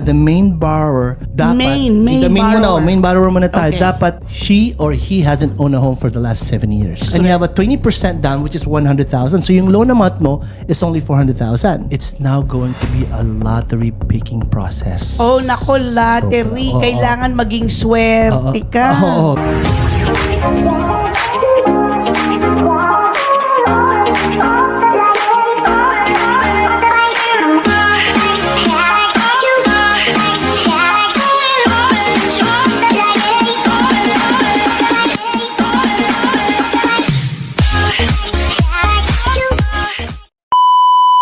The main borrower, dapat, main borrower muna tayo, dapat she or he hasn't owned a home for the last 7 years. And you have a 20% down, which is 100,000. So yung loan amount mo is only 400,000. It's now going to be a lottery picking process. Oh, nako, lottery. Kailangan maging swerte ka.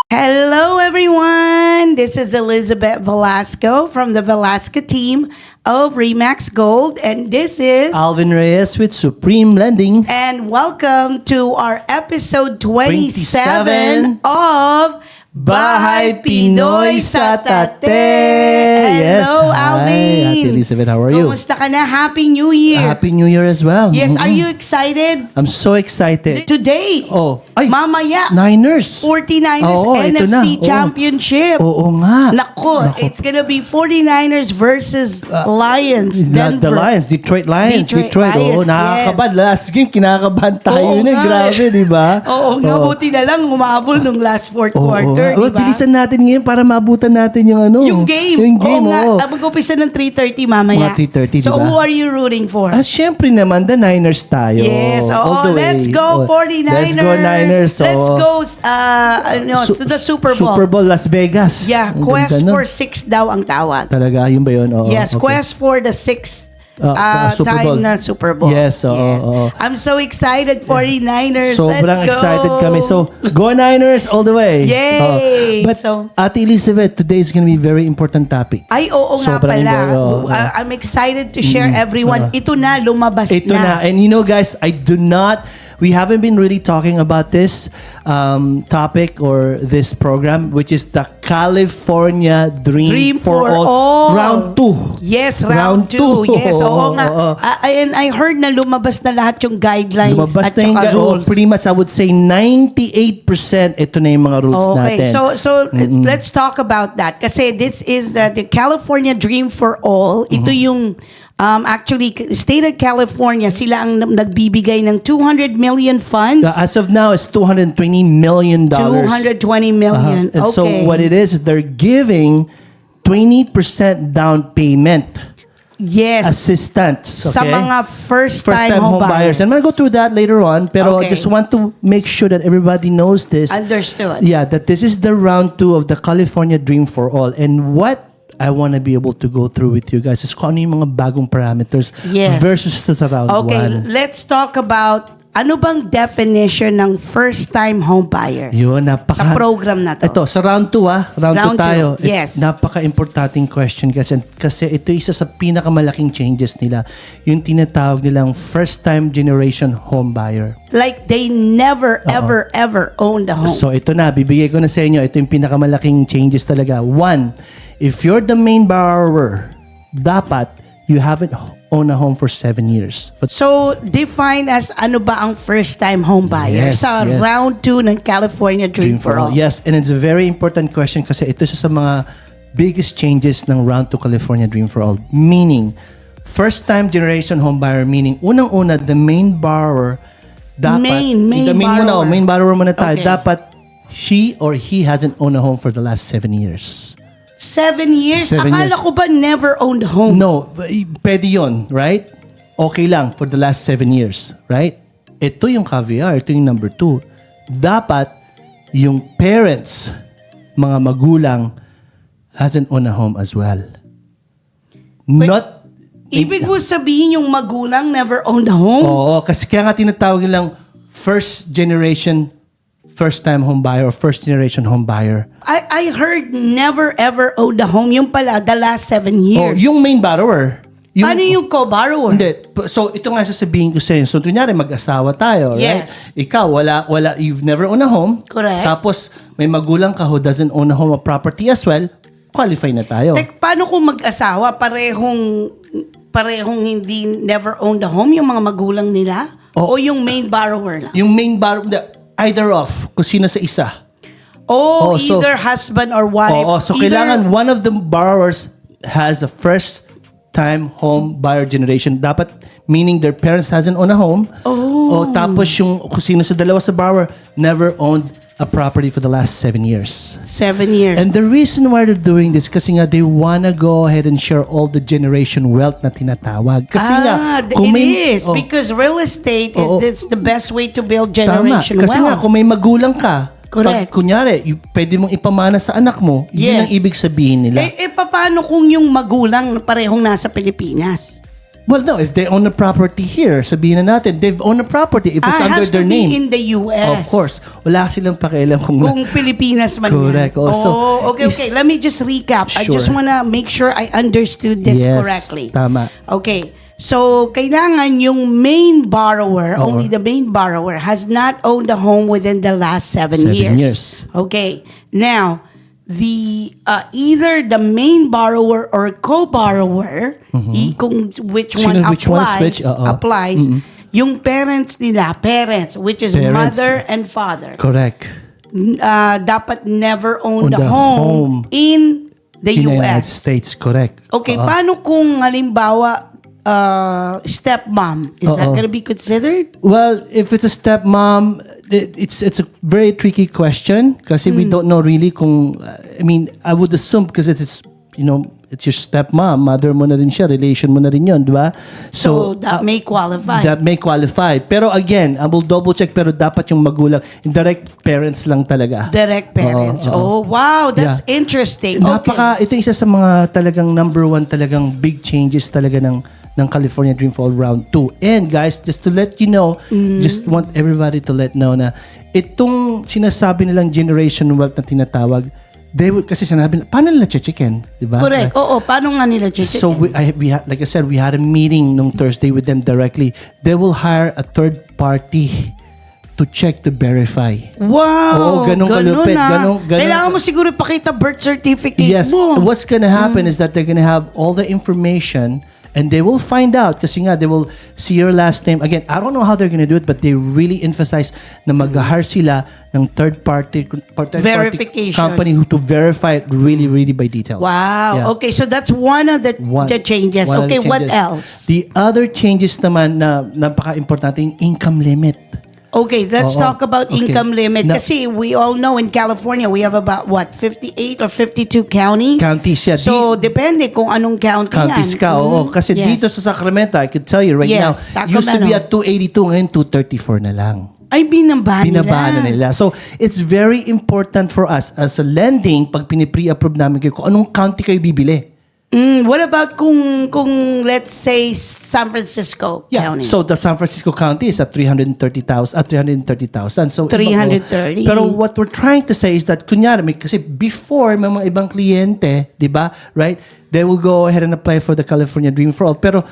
Hello, everyone. This is Elizabeth Velasco from the Velasco team of Remax Gold, and this is Alvin Reyes with Supreme Lending. And welcome to our episode 27 of Bahay Pinoy sa Tate. Hello, Alvin. Hi, Ate Elizabeth, how are you? Kumusta ka na? Happy New Year. Happy New Year as well. Yes, are you excited? I'm so excited. Today, mamaya, Niners. 49ers NFC Championship. Oo nga. Nako, it's gonna be 49ers versus Lions. The Lions, Detroit Lions. Detroit. Oo, nakakabad. Last game, kinakabahan tayo yun. Grabe, di ba? Oo nga, buti na lang umabol nung last fourth quarter, di ba? Bilisan natin ngayon para maabutan natin yung ano. Yung game. Oo nga, mag-umpisa ng 3:30 mamaya. Mga 3:30, So, diba? who are you rooting for? Siyempre naman, the Niners tayo. Yes, let's go 49ers. Let's go Niners. Let's go to the Super Bowl. Super Bowl, Las Vegas. Yeah, Ang Quest ganda, no? for 6 daw ang tawag. Talaga, yun ba yun? Yes, Quest for the 6th Super Bowl. time na Super Bowl. Yes, I'm so excited, 49ers. Sobrang Let's go. excited kami. So, go Niners all the way. Yay! But, Ate Elizabeth, today is gonna be a very important topic. Ay, oo nga pala. I'm excited to share everyone. Ito na, lumabas Ito na. And you know, guys, we haven't been really talking about this topic or this program, which is the California Dream for All Round 2. Yes, round 2. Yes, oo nga. And I heard na lumabas na lahat yung guidelines at saka rules. Pretty much, I would say 98% ito na yung mga rules natin. So let's talk about that. Kasi this is the California Dream for All. Ito yung actually, state of California, sila ang nagbibigay ng 200 million funds. As of now, it's $220 million. 220 million. And okay. so what it is, they're giving 20% down payment. Yes. Assistance. Okay? Sa mga first-time home buyers. I'm gonna go through that later on, pero I just want to make sure that everybody knows this. Understood. Yeah, that this is the round 2 of the California Dream for All. And what I want to be able to go through with you guys is kung ano yung mga bagong parameters versus to the round 1. Okay, let's talk about ano bang definition ng first-time home buyer? Yun, sa program na to. Ito, sa round 2 round 2 tayo. Yes. Napaka-importanting question kasi ito isa sa pinakamalaking changes nila. Yung tinatawag nilang first-time generation home buyer. Like they never, ever owned a home. So ito na, bibigay ko na sa inyo. Ito yung pinakamalaking changes talaga. 1, if you're the main borrower, dapat you haven't owned a home for 7 years. So, define as ano ba ang first-time home buyer sa round 2 ng California Dream for All? Yes, and it's a very important question kasi ito sa mga biggest changes ng round 2 California Dream for All. Meaning, first-time generation home buyer, meaning unang-una, the main borrower, dapat, main borrower muna tayo, dapat she or he hasn't owned a home for the last 7 years. 7 years? Akala ko ba never owned a home? No, pwede yun, right? Okay lang for the last 7 years, right? Ito yung caveat, ito yung number 2. Dapat yung parents, mga magulang, hasn't owned a home as well. Ibig mo sabihin yung magulang never owned a home? Oo, kasi kaya nga tinatawag nilang first generation first-time home buyer or first-generation home buyer. I heard never ever owned a home. Yung pala, the last 7 years. Yung main borrower. Paano yung co-borrower? Hindi. So, ito nga sasabihin ko sa'yo. So, kunyari, mag-asawa tayo, right? Ikaw, you've never owned a home. Correct. Tapos, may magulang ka who doesn't own a home or property as well, qualify na tayo. Paano kung mag-asawa, parehong hindi never owned a home, yung mga magulang nila? O yung main borrower lang? Yung main borrower, either of, kung sino sa isa. Either husband or wife. So kailangan one of the borrowers has a first-time home buyer generation. Dapat, meaning their parents hasn't owned a home. O tapos yung kung sino sa dalawa sa borrower never owned a property for the last 7 years. 7 years. And the reason why they're doing this, kasi nga they wanna go ahead and share all the generation wealth na tinatawag. Kasi nga, kung because real estate is it's the best way to build tama. generation Kasi nga, wealth. kung may magulang ka, Correct. pag kunyari, pwede mong ipamana sa anak mo, yun ang ibig sabihin nila. Paano kung yung magulang parehong nasa Pilipinas? Well, no, if they own a property here, sabihin na natin, they've owned a property if it's under has their to be name. in the US. Of course. Wala silang pakialam kung Pilipinas man correct. yan. Also, okay. Let me just recap. I just wanna make sure I understood this correctly. Tama. Okay. So, kailangan yung main borrower, only the main borrower, has not owned a home within the last 7 years. Okay. Now, the either the main borrower or co-borrower, kung which one applies, yung parents nila, which is mother and father. Correct. Dapat never own the home in the United US. States, correct. Okay, paano kung halimbawa stepmom? Is that gonna be considered? Well, if it's a stepmom, it's a very tricky question kasi we don't know really kung, I mean, I would assume because it's it's your stepmom, mother mo na rin siya, relation mo na rin yun, di ba? So that may qualify. That may qualify. Pero again, I will double check, pero dapat yung magulang, direct parents lang talaga. Direct parents. Oh, wow. That's interesting. Ito isa sa mga talagang number one talagang big changes talaga ng California Dream for All Round 2. And guys, just to let you know, just want everybody to let know na itong sinasabi nilang generation wealth na tinatawag, kasi sinabi nila, paano nila chicken? Diba? Correct. Oo, paano nga nila chicken? So, like I said, we had a meeting nung Thursday with them directly. They will hire a third party to check, to verify. Wow! Oo, ganun kalupit. Ganun. Kailangan mo siguro pakita birth certificate yes. mo. What's gonna happen is that they're gonna have all the information and they will find out kasi nga they will see your last name. Again, I don't know how they're gonna do it, but they really emphasize na mag-hire sila ng third party verification company who to verify it really, really by detail. Wow. Yeah. Okay, so that's one of the changes. Okay, what else? The other changes naman na napaka-importante yung income limit. Okay, let's talk about income limit. Kasi we all know in California, we have about, 58 or 52 counties? Counties, yeah. So, depende kung anong county counties yan. ka, oo. Kasi dito sa Sacramento, I could tell you right now, used to be at 282, ngayon 234 na lang. Ay, binaba na nila. So, it's very important for us as a lending, pag pinipre-approve namin kayo, kung anong county kayo bibili. What about kung let's say San Francisco County? So the San Francisco County is at 330,000. So 330. Pero what we're trying to say is that kunyari kasi before may mga ibang kliyente, 'di ba? Right? They will go ahead and apply for the California Dream for All. Pero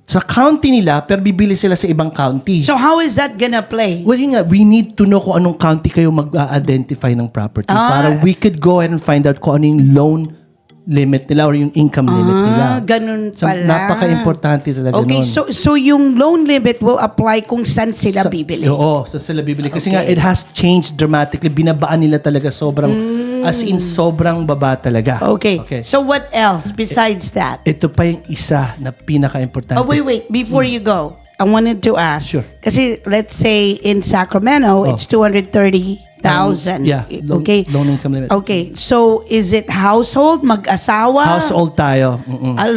sa county nila, pero bibili sila sa ibang county. So how is that gonna play? Well, yun nga, we need to know kung anong county kayo mag-identify ng property para we could go ahead and find out kung ano yung loan limit nila or yung income limit nila. Ganun So, pala. napaka-importante talaga Okay, nun. so yung loan limit will apply kung saan sila bibili. Oo, saan sila bibili. Kasi nga, it has changed dramatically. Binabaan nila talaga sobrang, as in sobrang baba talaga. Okay. So what else besides that? Ito pa yung isa na pinaka-importante. Oh, wait. Before you go, I wanted to ask. Sure. Kasi let's say in Sacramento, it's 230,000. Yeah. Loan income limit. Okay. So is it household, mag-asawa? Household tayo.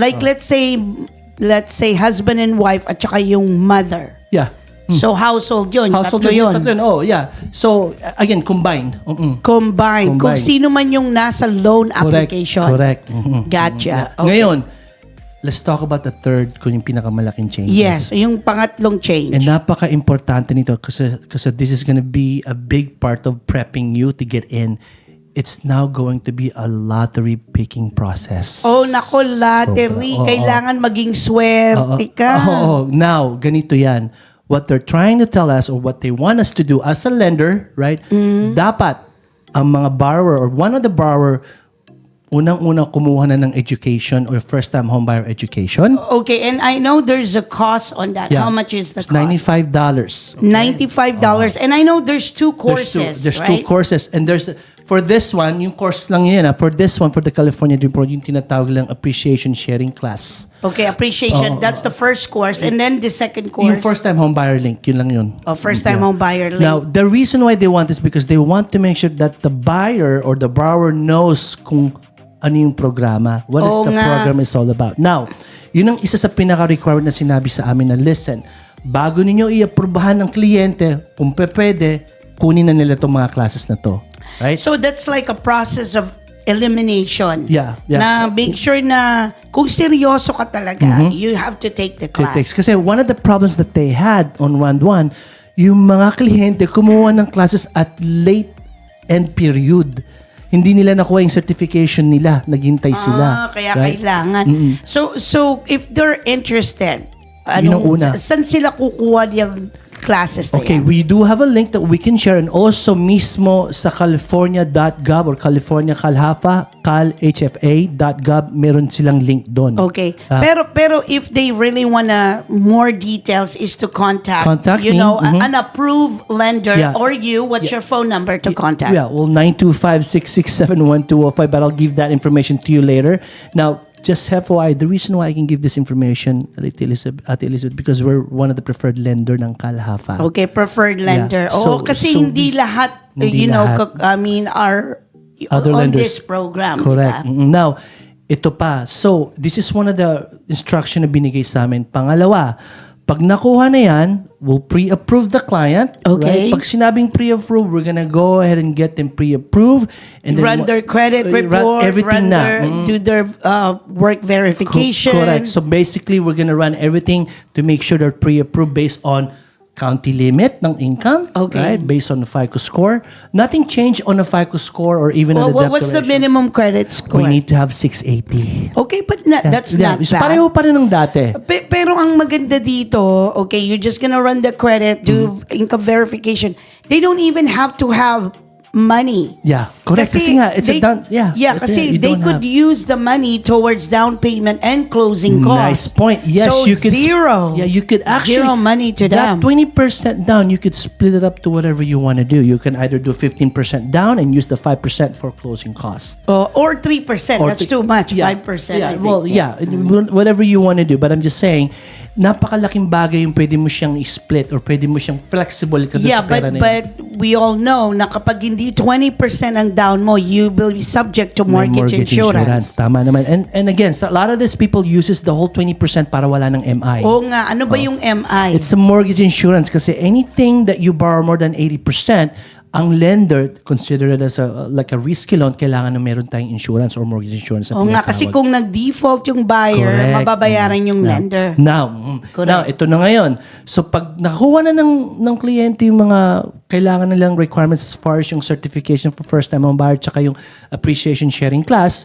Like let's say husband and wife at saka yung mother. Yeah. So household yun. Household tatlo yun. tatlo yun. Oh, yeah. So, again, combined. Combined. Kung sino man yung nasa loan application. Correct. Gotcha. Okay. Ngayon, let's talk about the third, kung yung pinakamalaking changes. Yes, yung pangatlong change. And napaka-importante nito kasi this is gonna be a big part of prepping you to get in. It's now going to be a lottery picking process. Oh, nako, lottery. Kailangan maging swerte ka. Now, ganito yan. What they're trying to tell us or what they want us to do as a lender, right? Dapat ang mga borrower or one of the borrower unang-una kumuha na ng education or first-time homebuyer education. Okay, and I know there's a cost on that. Yeah. How much is the It's cost? $95. $95. And I know there's two courses, There's right? two courses. And there's, for this one, yung course lang yun. For this one, for the California Dream Pro, yung tinatawag lang appreciation sharing class. Okay, appreciation. That's the first course. And then the second course. Yung first-time homebuyer link, yun lang yun. First-time home buyer link. Now, the reason why they want this because they want to make sure that the buyer or the borrower knows kung ano yung programa. What is Oo the nga. program is all about. Now, yun ang isa sa pinaka-requirement na sinabi sa amin na listen, bago ninyo i-aprobahan ng kliyente, kung pwede, kunin na nila itong mga classes na to. Right? So that's like a process of elimination. Yeah. Na make sure na kung seryoso ka talaga, you have to take the class. Kasi one of the problems that they had on round 1, yung mga kliyente kumuha ng classes at late end period. Hindi nila nakuha yung certification nila. Naghintay sila. Kaya right? kailangan. So if they're interested, Yun ang una. saan sila kukuha yung classes na Okay, yan? we do have a link that we can share and also mismo sa california.gov or California Calhafa, calhfa.gov, meron silang link doon. Okay. Pero if they really wanna more details is to contact Contact you me. know, an approved lender Yeah. or you, what's your phone number to contact? Yeah, well, 925-667-1205, but I'll give that information to you later. Now, just FYI, the reason why I can give this information, Ate Elizabeth, because we're one of the preferred lender ng Calhafa. Okay, preferred lender. Yeah. Oo, So- kasi so hindi this- lahat, hindi lahat. are Other on lenders. this program. Correct. Diba? Now, ito pa. So, this is one of the instruction na binigay sa amin. Pangalawa, pag nakuha na yan, we'll pre-approve the client. Okay. Right? Pag sinabing pre-approve, we're gonna go ahead and get them pre-approved. And Run their credit run report, everything na. do their work verification. Correct. So basically, we're gonna run everything to make sure they're pre-approved based on county limit ng income, Okay. right? Based on the FICO score. Nothing changed on the FICO score or even on the debt What's the duration. minimum credit score? We need to have 680. Okay, but that's Yeah, not so bad. pareho pa rin ng dati. Pero ang maganda dito, okay, you're just gonna run the credit, do income verification. They don't even have to have money. Yeah, correct. Kasi nga, it's a down, Yeah, kasi you they don't could have- use the money towards down payment and closing Nice costs. point. Yes, so you could zero. Yeah, you could actually Zero money to that them. 20% down, you could split it up to whatever you want to do. You can either do 15% down and use the 5% for closing costs. Or 3%. Or That's th- too much. Yeah, 5%. Yeah, I think. well, yeah, whatever you want to do. But I'm just saying, napakalaking bagay yung pwede mo siyang i-split or pwede mo siyang flexible ka doon Yeah, sa pera na yun. but we all know na kapag hindi 20% ang down mo, you will be subject to May mortgage insurance. Tama naman. And again, a lot of these people uses the whole 20% para wala ng MI. Oo nga, ano ba yung MI? It's a mortgage insurance kasi anything that you borrow more than 80%, ang lender, consider it as like a risky loan, kailangan na meron tayong insurance or mortgage insurance. Oo nga, kasi kung nag-default yung buyer, Correct. mababayaran yung lender. Now, Correct. ito na ngayon. So, pag nakuha na ng kliyente yung mga kailangan nilang requirements as far as yung certification for first-time home buyer tsaka yung appreciation sharing class,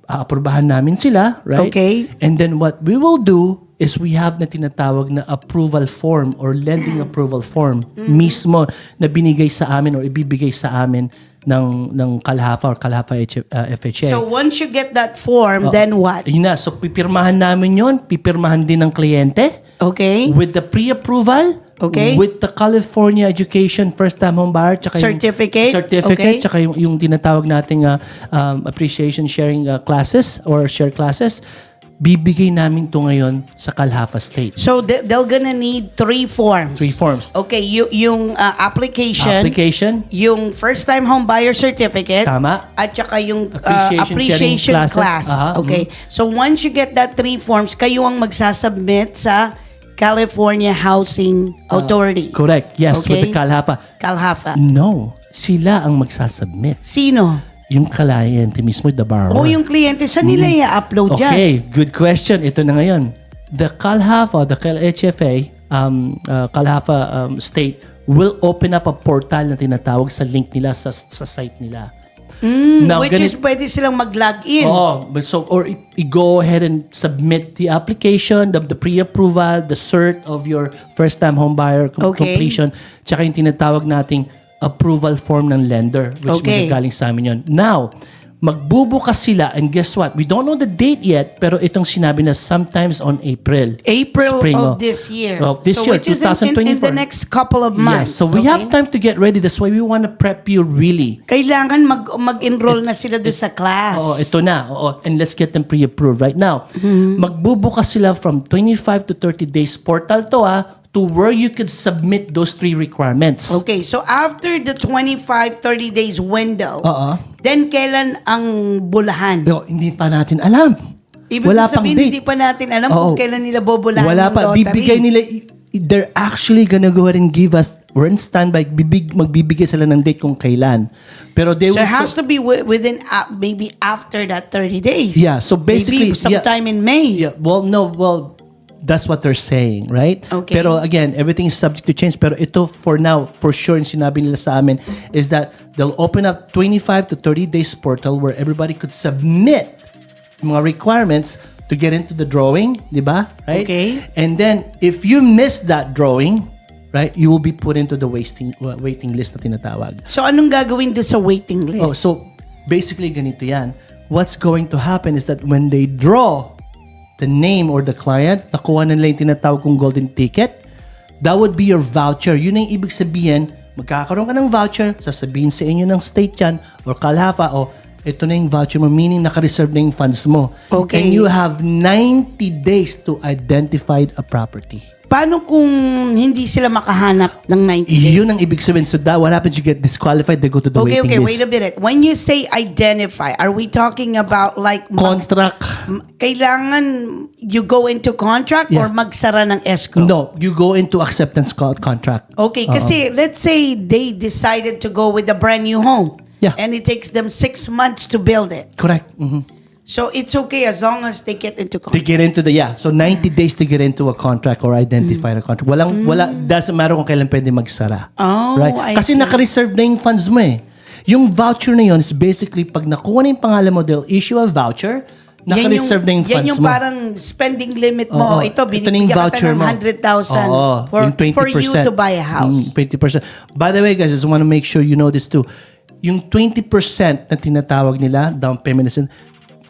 aaprubahan namin sila, right? Okay. And then what we will do is we have na tinatawag na approval form or lending approval form mismo na binigay sa amin or ibibigay sa amin ng Calhafa or Calhafa FHA. So once you get that form, then what? Yun na, so pipirmahan namin yon, pipirmahan din ng kliyente Okay? with the pre-approval, Okay. with the California Education First-Time Home Buyer, tsaka Certificate. certificate, Okay. tsaka yung tinatawag nating appreciation sharing classes or share classes, bibigay namin to ngayon sa Calhafa State. So they're gonna need 3 forms. 3 forms. Okay, yung application, Application, yung first-time home buyer certificate, tama. at saka yung Appreciation appreciation sharing class. classes. Okay. So once you get that 3 forms, kayo ang magsasubmit sa California Housing Authority. Correct. Yes, with the Okay. Calhafa. Calhafa. No, sila ang magsasubmit. Sino? Yung client mismo, the borrower. O yung kliyente, saan nila i-upload yan? Okay, good question. Ito na ngayon. The Calhafa, the CalHFA, Calhafa State will open up a portal na tinatawag sa link nila sa site nila. Now, Which is pwede silang mag-log in. Oh, but so or go ahead and submit the application, the pre-approval, the cert of your first-time home buyer Okay. completion, tsaka yung tinatawag nating approval form ng lender, which Okay. magagaling sa amin yun. Now, magbubukas sila, and guess what? We don't know the date yet, pero itong sinabi na sometimes on April. Spring, of this year. Of this so year, which is 2024. in the next couple of months. Yes, so we have time to get ready. That's why we want to prep you really. Kailangan mag-enroll na sila doon sa class. Oo, ito na. Oo, and let's get them pre-approved right now. Magbubukas sila from 25 to 30 days portal to where you could submit those 3 requirements. Okay, so after the 25, 30 days window, Oo. then kailan ang bulahan? Pero hindi pa natin alam. Ibig Wala pang sabihin, date. hindi pa natin alam Oo. kung kailan nila bubulahan Wala yung pa. lottery. Bibigay nila, they're actually gonna go ahead and give us, we're in standby, magbibigay sila ng date kung kailan. Pero they So will, it has to be within maybe after that 30 days. Yeah, so basically, maybe sometime in May. Yeah, well, that's what they're saying, right? Okay. Pero again, everything is subject to change. Pero ito, for now, for sure, yung sinabi nila sa amin, is that they'll open up 25 to 30 days portal where everybody could submit mga requirements to get into the drawing, di ba? Right? Okay. And then, if you miss that drawing, right, you will be put into the waiting list na tinatawag. So anong gagawin doon sa waiting list? Oh, so basically ganito yan. What's going to happen is that when they draw the name or the client, nakuha na nila yung tinatawag kong golden ticket, that would be your voucher. Yun ang ibig sabihin, magkakaroon ka ng voucher, sasabihin sa inyo ng state yan or kalhafa, ito na yung voucher mo, meaning naka-reserve na yung funds mo. Okay. And you have 90 days to identify a property. Paano kung hindi sila makahanap ng 90 days? Yun ang ibig sabihin. So that what happens, you get disqualified, they go to the waiting list. Wait a minute. When you say identify, are we talking about like Contract. kailangan you go into contract or Yeah. magsara ng escrow? No, you go into acceptance contract. Okay, kasi let's say they decided to go with a brand new home. Yeah. And it takes them 6 months to build it. Correct. Mhm. So it's okay as long as they get into To contract. get into so 90 days to get into a contract or identify a contract. Doesn't matter kung kailan pwede magsara. Oh, right? I Kasi see. naka-reserve na yung funds mo eh. Yung voucher na yun is basically pag nakuha na yung pangalan mo, they'll issue a voucher, naka-reserve na yung funds yan yung mo. parang spending limit mo. Oo. Ito, Ito na yung binibigyan voucher ka ng mo. 100,000 Oo, for yung you to buy a house. 20%. By the way, guys, I just want to make sure you know this too. Yung 20% na tinatawag nila, down payment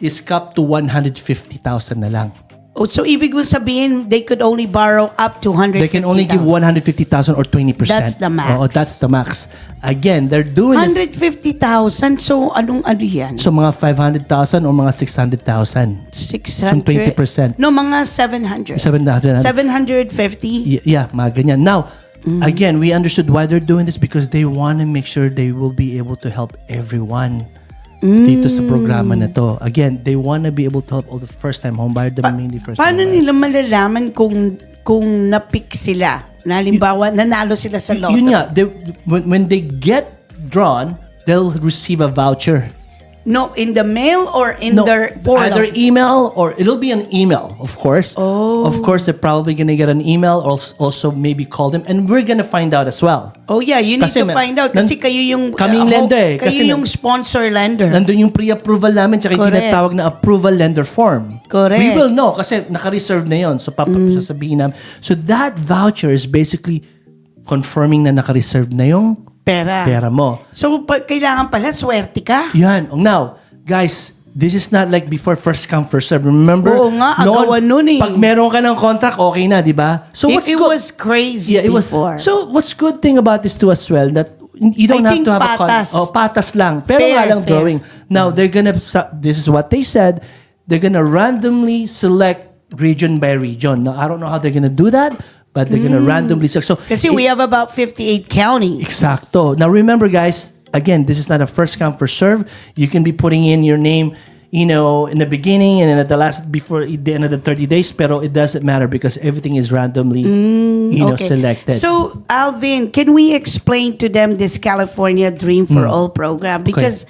is capped to 150,000 na lang. Oh, so ibig mo sabihin, they could only borrow up to 150,000. They can only give 150,000 or 20%. That's the max. Oo, that's the max. Again, they're doing this. 150,000, so ano yan? So mga 500,000 or mga 600,000. 600? 20%. No, mga 700. 700. 750? Yeah, mga ganyan. Now, again, we understood why they're doing this because they want to make sure they will be able to help everyone dito sa programa na to. Again, they want to be able to help all the first-time homebuyer, mainly first-time Paano homebuyer. nila malalaman kung na-pick sila? Na halimbawa, nanalo sila sa lotto? Yun nga, when they get drawn, they'll receive a voucher. No, in the mail or in their portal? Either email or it'll be an email, of course. Oh. Of course, they're probably gonna get an email or also maybe call them, and we're gonna find out as well. Oh yeah, you need Kasi to find out kasi kayo yung kaming lender eh. Kayo Kasi yung sponsor lender. Nandun yung pre-approval namin tsaka yung Correct. tinatawag na approval lender form. Correct. We will know kasi naka-reserve na yon. So sasabihin namin. So that voucher is basically confirming na naka-reserve na yung pera mo. So kailangan pala swerte ka. Yan. Now, guys, this is not like before first come first serve. Remember? Oo nga, agawan nun eh. Pag meron ka ng contract, okay na, di ba? So It was crazy before. So what's good thing about this too as well that you don't I have think to have patas. patas lang. Pero Fair, nga lang fair. drawing. Now, this is what they said, they're gonna randomly select region by region. Now, I don't know how they're gonna do that, but they're gonna randomly select. So, Kasi we have about 58 counties. Exacto. Now remember, guys, again, this is not a first come first serve. You can be putting in your name, in the beginning and then at the last before the end of the 30 days, pero it doesn't matter because everything is randomly, Okay. selected. So, Alvin, can we explain to them this California Dream for All program? Because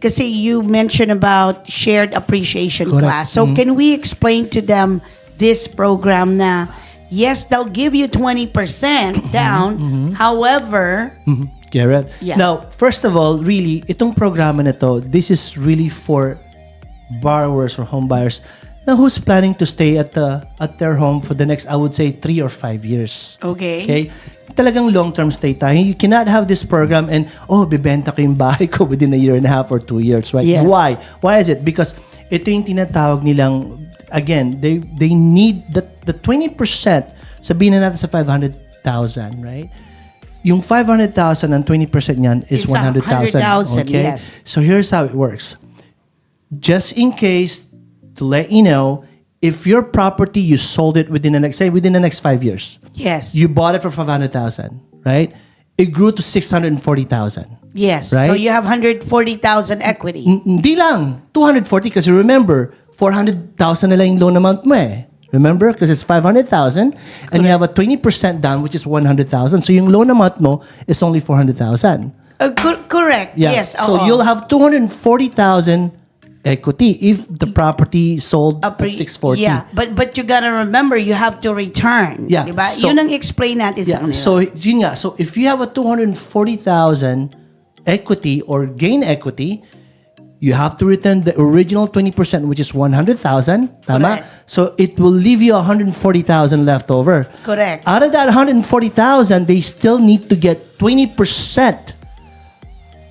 kasi you mentioned about shared appreciation Correct. class. So, can we explain to them this program na, yes, they'll give you 20% down. However, Garrett. Yeah. Now, first of all, really, itong programa na to, this is really for borrowers or home buyers Now, who's planning to stay at their home for the next, I would say, 3 or 5 years? Okay? Talagang long-term stay tayo. You cannot have this program and, bibenta ko yung bahay ko within a year and a half or 2 years, right? Yes. Why? Why is it? Because ito yung tinatawag nilang, again, they need the 20%, sabihin na natin sa 500,000, right? Yung 500,000 and 20% niyan is 100,000. Okay? Yes. So here's how it works. Just in case, to let you know, if your property, you sold it within the next 5 years. Yes. You bought it for 500,000, right? It grew to 640,000. Yes. Right? So you have 140,000 equity. Hindi lang, 240 kasi remember, 400,000 na lang yung loan amount mo eh. Remember? Because it's 500,000 and you have a 20% down which is 100,000. So yung loan amount mo is only 400,000. Correct. Yeah. Yes. So you'll have 240,000 equity if the property sold at 640. Yeah, but you gotta remember, you have to return. Yeah, Diba? so- Yun ang explain natin sa Yeah. kanila. So yun nga. So if you have a 240,000 equity or gain equity, you have to return the original 20%, which is 100,000. Tama? Correct. So it will leave you 140,000 left over. Correct. Out of that 140,000, they still need to get 20%.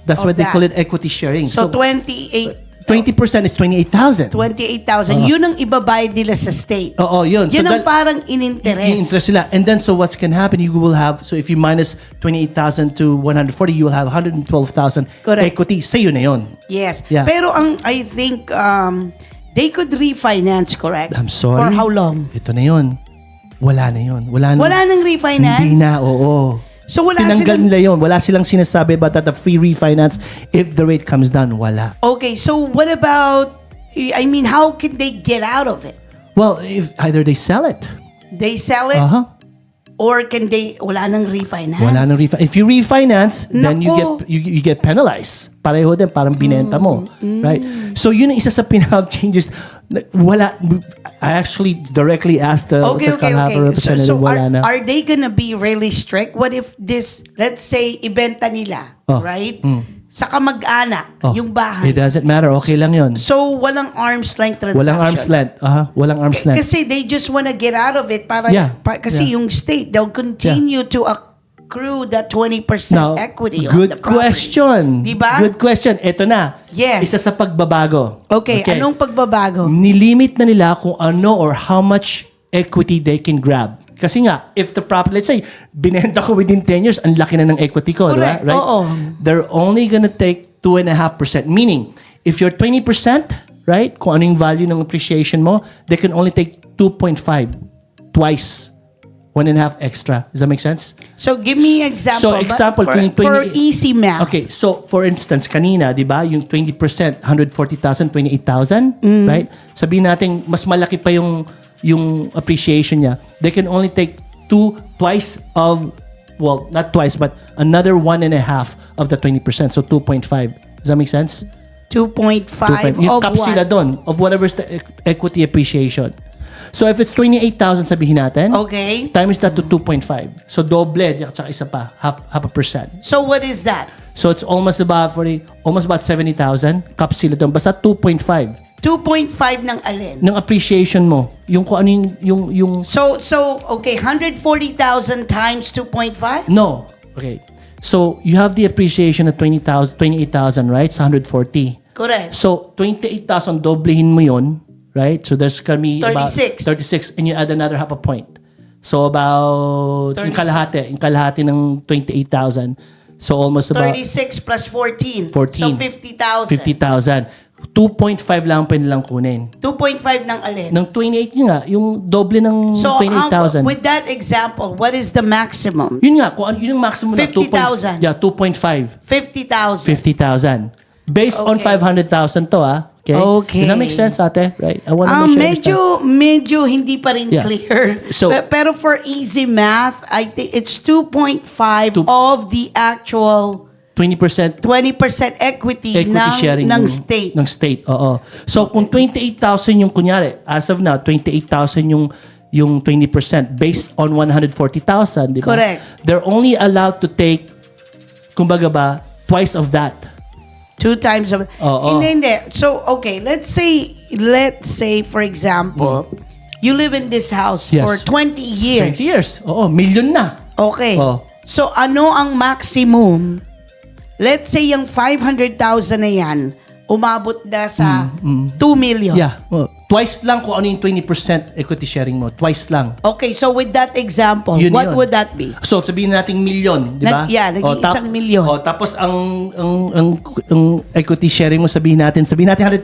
That's Of why they that. call it equity sharing. So 28 20% is 28,000. 28,000. Yun ang ibabayad nila sa state. Oo, yun. Yun ang dal- parang Yung in-interest. interest sila. And then, so what's can happen, you will have, so if you minus 28,000 to 140, you will have 112,000 Correct. equity. Sa'yo na yun. Yes. Yeah. Pero I think they could refinance, correct? I'm sorry. For how long? Ito na yun. Wala na yun. Wala nang refinance? Hindi na, oo. So wala Tinanggal silang... nila yun. Wala silang sinasabi about that, the free refinance if the rate comes down. Wala. Okay, so what about... I mean, how can they get out of it? Well, if either they sell it. They sell it? Uh-huh. Or can they... Wala nang refinance? Wala nang refinance. If you refinance, then Nako. you get penalized. Pareho din, parang binenta mo. Right? So yun ang isa sa pinaka-changes. Wala, I actually directly asked the Kalahati representative, So wala na. are they gonna be really strict? What if this, let's say, ibenta nila, right? Sa kamag-anak, yung bahay. It doesn't matter. Okay lang yun. So, walang arm's length transaction. Walang arm's length. Walang arm's length. Kasi they just wanna get out of it para, Yeah. kasi Yeah. yung state, they'll continue to accrue that 20% Now, equity on the good property. question. Diba? Good question. Ito na. Yes. Isa sa pagbabago. Okay, anong pagbabago? Nilimit na nila kung ano or how much equity they can grab. Kasi nga, if the property, let's say, binenta ko within 10 years, ang laki na ng equity ko, Correct. right? Oo. They're only gonna take 2.5%. Meaning, if you're 20%, right, kung ano yung value ng appreciation mo, they can only take 2.5, twice, 1.5 extra. Does that make sense? So, give me example. So, example, for, kung yung 20 for easy math. Okay, so for instance, kanina, di ba, yung 20%, 140,000, 28,000, right? Sabihin natin, mas malaki pa yung appreciation niya. They can only take twice of, well, not twice, but another 1.5 of the 20%. So 2.5. Does that make sense? 2.5 Yung of cap sila what? doon, of whatever's the equity appreciation. So if it's 28,000 sabihin natin, Okay. times that to 2.5. So doble, at saka isa pa, half a percent. So, what is that? So it's almost about 70,000 cap sila doon. Basta 2.5 2.5 ng alin? ng appreciation mo. Yung kung ano yung So okay, 140,000 times 2.5? no. Okay. So you have the appreciation of 28,000, right? Sa 140. Correct. So 28,000 doblehin mo yon, right? So there's gonna be 36. about 36 and you add another half a point. So about yung 36. kalahati ng 28,000. So almost about 36 plus 14. 14. So 50,000. 50,000. 2.5 lang pwede lang kunin. 2.5 ng alin? Ng 28 yun nga, yung doble ng So, 28,000. with that example, what is the maximum? Yun nga, kung ano yun yung maximum na 50,000. 2.5. 50,000. 50,000. Based on Okay. 500,000 to, Okay? Okay. Does that make sense, ate? Right? I want to make sure medyo hindi pa rin Yeah. clear. So- Pero for easy math, I think it's 2.5 of the actual 20% 20% equity, equity sharing ng state. Ng state, oo. So, kung 28,000 yung kunyari, as of now, 28,000 yung 20% based on 140,000, di ba? Correct. They're only allowed to take, kumbaga ba, twice of that. 2 times of... Oo. Hindi. So, okay, let's say let's say, for example, you live in this house Yes. for 20 years. 20 years. Oo, million na. Okay. Oh. So, ano ang maximum? Let's say yung 500,000 na yan, umabot na sa 2 million. Yeah. Well, twice lang kung ano yung 20% equity sharing mo. Twice lang. Okay, so with that example, Yun what yun. would that be? So, sabihin nating milyon, di ba? Nag-iisang milyon. Tapos ang equity sharing mo, sabihin natin 100,000.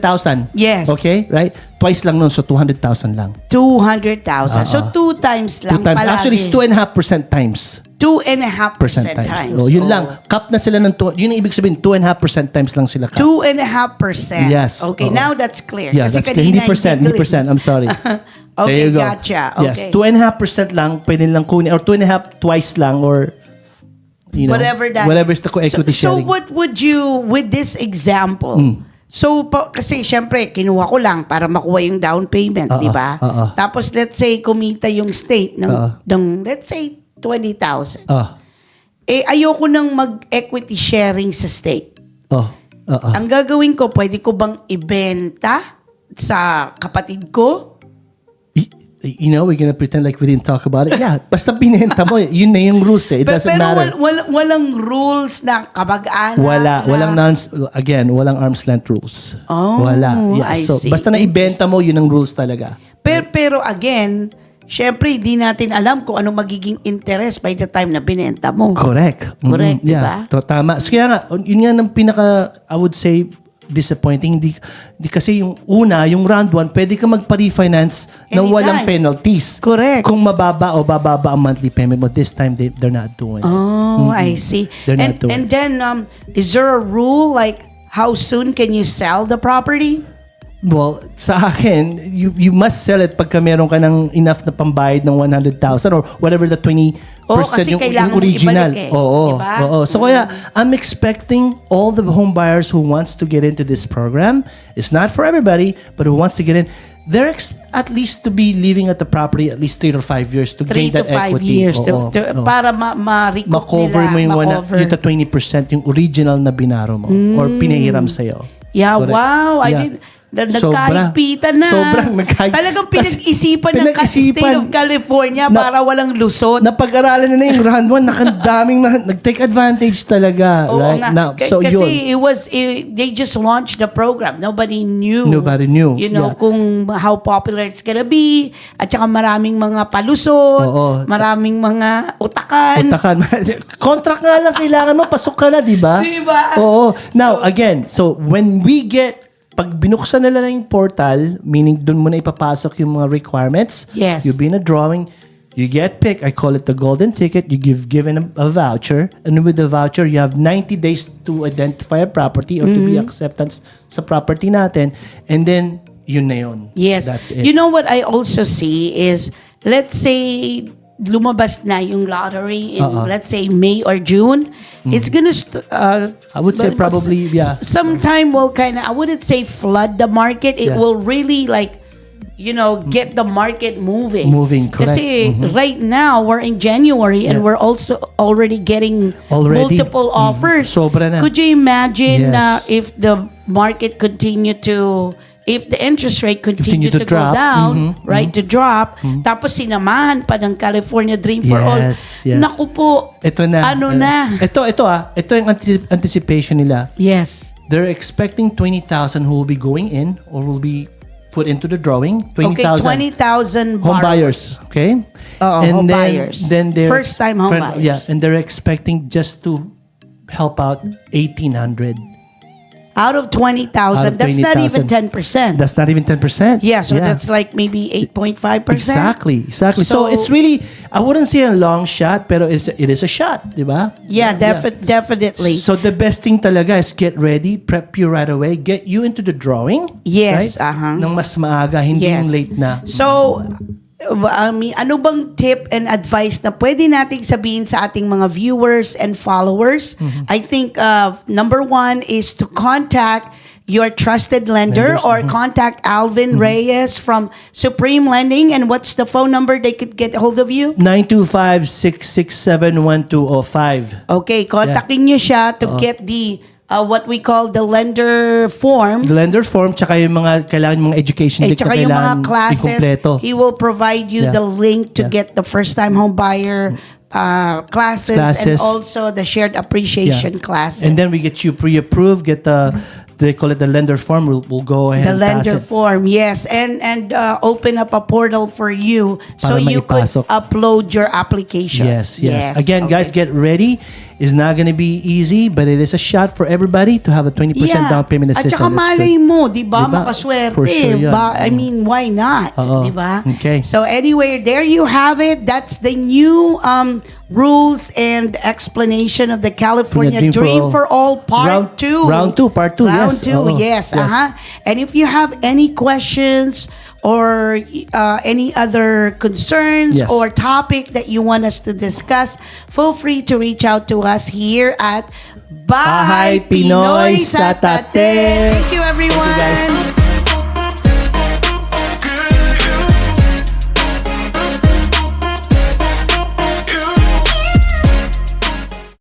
Yes. Okay? Right? Twice lang nun, so 200,000 lang. 200,000. So, 2 times lang 2 times. palagi. Actually, it's 2.5% times. 2.5% times. Oh, yun lang. Cap na sila ng yun ang ibig sabihin, 2.5% times lang sila cap. 2.5%. Yes. Okay, Oo. now that's clear. Yeah, Kasi that's clear. Hindi percent. I'm sorry. There Okay, you go. gotcha. Yes, Okay. 2.5% lang, pwede lang kunin, or 2.5 twice lang, or Whatever that is the equity so sharing. what would you, with this example, so, kasi syempre, kinuha ko lang para makuha yung down payment, di ba? Tapos, let's say, kumita yung state ng let's say, 20,000. Ayoko nang mag-equity sharing sa state. Ang gagawin ko, pwede ko bang ibenta sa kapatid ko? We're gonna pretend like we didn't talk about it. Yeah, basta binenta mo, yun na yung rules eh. It doesn't matter. Walang rules na kabag-anak. Walang walang arm's length rules. Oh, Wala. Yeah, I so see. basta na ibenta mo, yun ang rules talaga. Pero again, syempre, di natin alam kung anong magiging interest by the time na binenta mo. Correct. Correct, Yeah. diba? Tama. So, kaya nga, yun nga ng pinaka, I would say, disappointing. Di kasi yung yung round 1, pwede ka magpa-refinance na Anytime. walang penalties. Correct. Kung mababa ang monthly payment mo, this time they're not doing it. Oh, I see. They're not doing And then, is there a rule like how soon can you sell the property? Well, sa akin, you must sell it pagka meron ka ng enough na pambayad ng 100,000 or whatever the 20% kasi yung kailangan mo original. ibalik eh. Oo. Diba? Oo. So kaya, I'm expecting all the home buyers who wants to get into this program. It's not for everybody, but who wants to get in. They're at least to be living at the property at least 3 or 5 years to 3 gain to that 5 equity. years Oo. para ma-recoup Ma-cover nila. mo yung, ma-cover. yung 20% yung original na binaro mo or pinahiram sa'yo. Yeah, Correct. wow. I Yeah. did. Nagkahigpitan na. Sobrang Talagang pinag-isipan ng State of California para walang lusot. Napag-aralan na yung round 1, nakandaming nag-take advantage talaga. Oo Right? nga. Now, so Kasi yun. they just launched the program. Nobody knew. You know, Yeah. kung how popular it's gonna be. At saka maraming mga palusot. Oo. Maraming mga utakan. Contract nga lang kailangan mo, pasok ka na, di ba? Diba? Oo. Now, again, so when we pag binuksan nila na yung portal, meaning doon mo na ipapasok yung mga requirements, Yes. you'll be in a drawing, you get picked, I call it the golden ticket, given a voucher, and with the voucher, you have 90 days to identify a property or to be acceptance sa property natin, and then, yun na yun. Yes. That's it. You know what I also see is, let's say, lumabas na yung lottery in, let's say, May or June. It's gonna, I would say probably, yeah. sometime will kind of, I wouldn't say flood the market. It Yeah. will really get the market moving. Moving, correct. Kasi right now, we're in January and Yeah. we're also already getting multiple offers. Sobra na. Could you imagine Yes. if the market if the interest rate continue to go drop. down, right, to drop, tapos sinamahan pa ng California Dream for All. Yes. Naku po, Ito na. Ito yung anticipation nila. Yes. They're expecting 20,000 who will be going in or will be put into the drawing. 20,000 Okay, 20,000 home buyers. Okay? Home buyers. Then they're First-time home buyers. Yeah, and they're expecting just to help out 1,800. Out of 20,000, that's not even 10%. That's not even 10%. Yeah, so that's like maybe 8.5%. Exactly. So it's really, I wouldn't say a long shot, pero it is a shot, di ba? Yeah, definitely. So the best thing talaga is get ready, prep you right away, get you into the drawing. Yes, right? Nang mas maaga, hindi yung late na. So, ano bang tip and advice na pwede nating sabihin sa ating mga viewers and followers? I think number 1 is to contact your trusted lender or contact Alvin Reyes from Supreme Lending. And what's the phone number they could get a hold of you? 925-667-1205. Okay, kontakin nyo siya to get the what we call the lender form. The lender form, tsaka yung mga kailangan mga education leak na Tsaka yung mga kailangan classes, ikumpleto. he will provide you Yeah. the link to Yeah. get the first-time home buyer classes and also the shared appreciation classes. And then we get you pre-approved, get they call it the lender form. We'll go ahead The and pass lender it. form, yes, and open up a portal for you so Para you could maipasok. upload your application. Yes. Again, guys, get ready. It's not going to be easy, but it is a shot for everybody to have a 20% down payment At assistance. saka malay mo, di ba, Diba? makaswerte. For sure yan. I mean, why not? Oo. Di ba? Okay. So anyway, there you have it. That's the new rules and explanation of the California Dream Dream for for All Part 2. Round 2, Part 2, Round yes. 2, Oo. yes. Yes. And if you have any questions or any other concerns Yes. or topic that you want us to discuss, feel free to reach out to us here at Bahay Bahay Pinoy Pinoy sa sa Tate. Tate. Thank you, everyone. Thank you, guys.